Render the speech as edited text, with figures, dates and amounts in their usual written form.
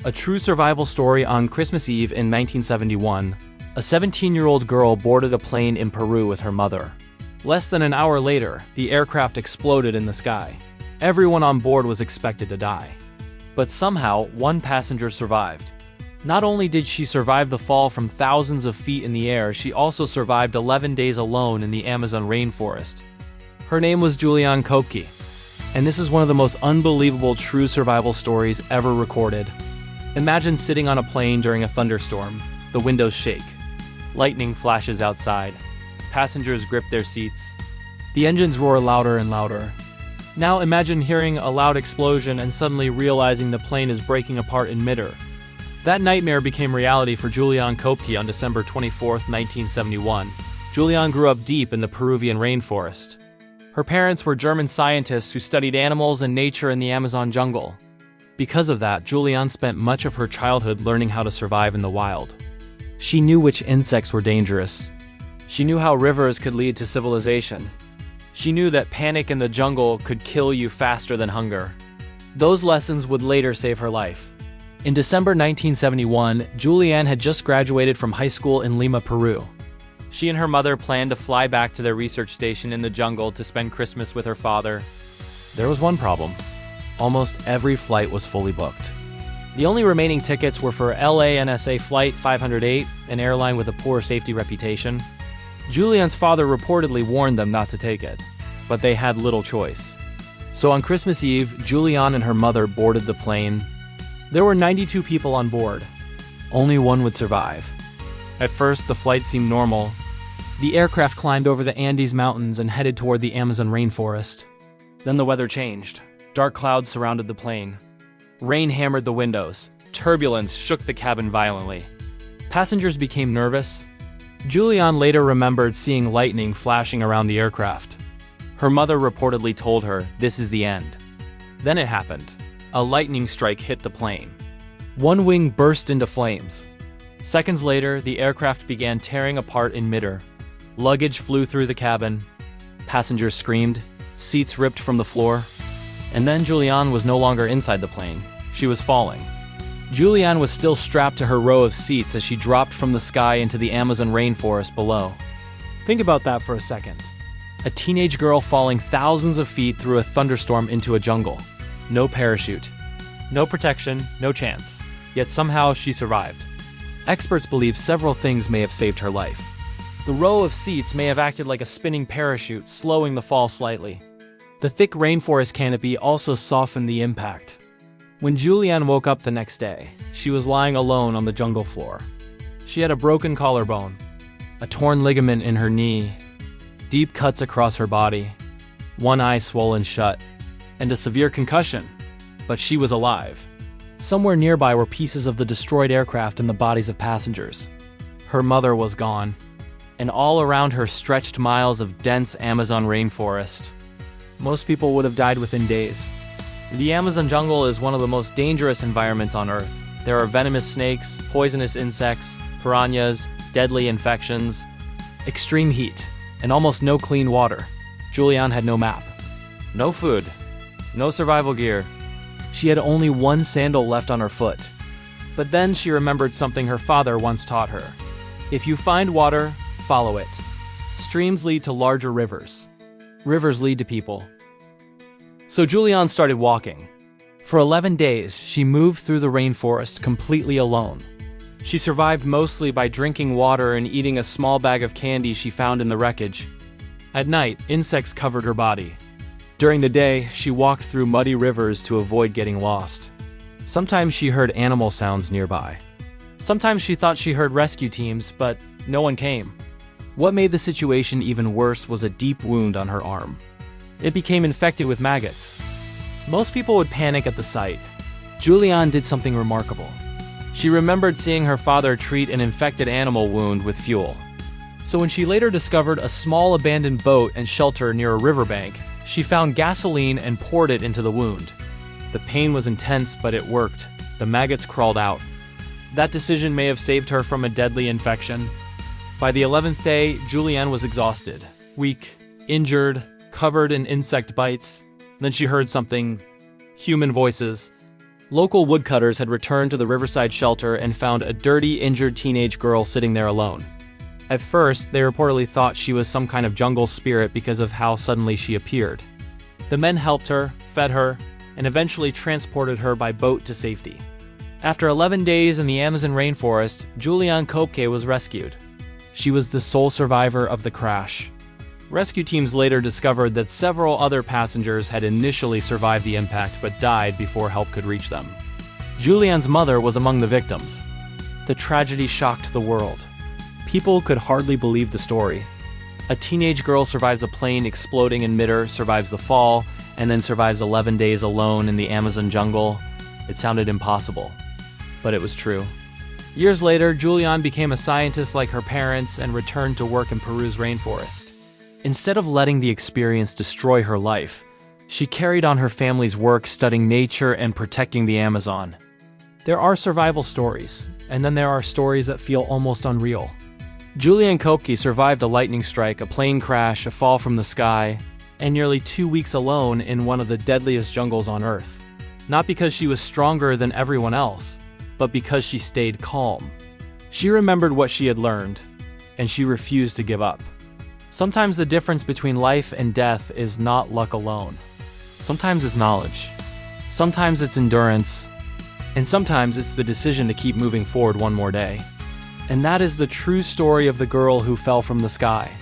A true survival story. On Christmas Eve in 1971, a 17-year-old girl boarded a plane in Peru with her mother. Less than an hour later, the aircraft exploded in the sky. Everyone on board was expected to die. But somehow, one passenger survived. Not only did she survive the fall from thousands of feet in the air, she also survived 11 days alone in the Amazon rainforest. Her name was Julianne Koepke, and this is one of the most unbelievable true survival stories ever recorded. Imagine sitting on a plane during a thunderstorm. The windows shake. Lightning flashes outside. Passengers grip their seats. The engines roar louder and louder. Now imagine hearing a loud explosion and suddenly realizing the plane is breaking apart in midair. That nightmare became reality for Julianne Koepke on December 24, 1971. Julianne grew up deep in the Peruvian rainforest. Her parents were German scientists who studied animals and nature in the Amazon jungle. Because of that, Julianne spent much of her childhood learning how to survive in the wild. She knew which insects were dangerous. She knew how rivers could lead to civilization. She knew that panic in the jungle could kill you faster than hunger. Those lessons would later save her life. In December 1971, Julianne had just graduated from high school in Lima, Peru. She and her mother planned to fly back to their research station in the jungle to spend Christmas with her father. There was one problem. Almost every flight was fully booked. The only remaining tickets were for LANSA Flight 508, an airline with a poor safety reputation. Julianne's father reportedly warned them not to take it, but they had little choice. So on Christmas Eve, Julianne and her mother boarded the plane. There were 92 people on board. Only one would survive. At first, the flight seemed normal. The aircraft climbed over the Andes Mountains and headed toward the Amazon rainforest. Then the weather changed. Dark clouds surrounded the plane. Rain hammered the windows. Turbulence shook the cabin violently. Passengers became nervous. Julianne later remembered seeing lightning flashing around the aircraft. Her mother reportedly told her, "This is the end." Then it happened. A lightning strike hit the plane. One wing burst into flames. Seconds later, the aircraft began tearing apart in midair. Luggage flew through the cabin. Passengers screamed. Seats ripped from the floor. And then Julianne was no longer inside the plane. She was falling. Julianne was still strapped to her row of seats as she dropped from the sky into the Amazon rainforest below. Think about that for a second. A teenage girl falling thousands of feet through a thunderstorm into a jungle. No parachute. No protection, no chance. Yet somehow she survived. Experts believe several things may have saved her life. The row of seats may have acted like a spinning parachute, slowing the fall slightly. The thick rainforest canopy also softened the impact. When Julianne woke up the next day, she was lying alone on the jungle floor. She had a broken collarbone, a torn ligament in her knee, deep cuts across her body, one eye swollen shut, and a severe concussion. But she was alive. Somewhere nearby were pieces of the destroyed aircraft and the bodies of passengers. Her mother was gone, and all around her stretched miles of dense Amazon rainforest. Most people would have died within days. The Amazon jungle is one of the most dangerous environments on Earth. There are venomous snakes, poisonous insects, piranhas, deadly infections, extreme heat, and almost no clean water. Julianne had no map, no food, no survival gear. She had only one sandal left on her foot. But then she remembered something her father once taught her. If you find water, follow it. Streams lead to larger rivers. Rivers lead to people. So Julianne started walking. For 11 days, she moved through the rainforest completely alone. She survived mostly by drinking water and eating a small bag of candy she found in the wreckage. At night, insects covered her body. During the day, she walked through muddy rivers to avoid getting lost. Sometimes she heard animal sounds nearby. Sometimes she thought she heard rescue teams, but no one came. What made the situation even worse was a deep wound on her arm. It became infected with maggots. Most people would panic at the sight. Julianne did something remarkable. She remembered seeing her father treat an infected animal wound with fuel. So when she later discovered a small abandoned boat and shelter near a riverbank, she found gasoline and poured it into the wound. The pain was intense, but it worked. The maggots crawled out. That decision may have saved her from a deadly infection. By the 11th day, Julianne was exhausted, weak, injured, covered in insect bites. Then she heard something. Human voices. Local woodcutters had returned to the riverside shelter and found a dirty, injured teenage girl sitting there alone. At first, they reportedly thought she was some kind of jungle spirit because of how suddenly she appeared. The men helped her, fed her, and eventually transported her by boat to safety. After 11 days in the Amazon rainforest, Julianne Koepke was rescued. She was the sole survivor of the crash. Rescue teams later discovered that several other passengers had initially survived the impact but died before help could reach them. Julianne's mother was among the victims. The tragedy shocked the world. People could hardly believe the story. A teenage girl survives a plane exploding in midair, survives the fall, and then survives 11 days alone in the Amazon jungle. It sounded impossible, but it was true. Years later, Julianne became a scientist like her parents and returned to work in Peru's rainforest. Instead of letting the experience destroy her life, she carried on her family's work studying nature and protecting the Amazon. There are survival stories, and then there are stories that feel almost unreal. Julianne Koepke survived a lightning strike, a plane crash, a fall from the sky, and nearly 2 weeks alone in one of the deadliest jungles on Earth. Not because she was stronger than everyone else, but because she stayed calm. She remembered what she had learned, and she refused to give up. Sometimes the difference between life and death is not luck alone. Sometimes it's knowledge. Sometimes it's endurance. And sometimes it's the decision to keep moving forward one more day. And that is the true story of the girl who fell from the sky.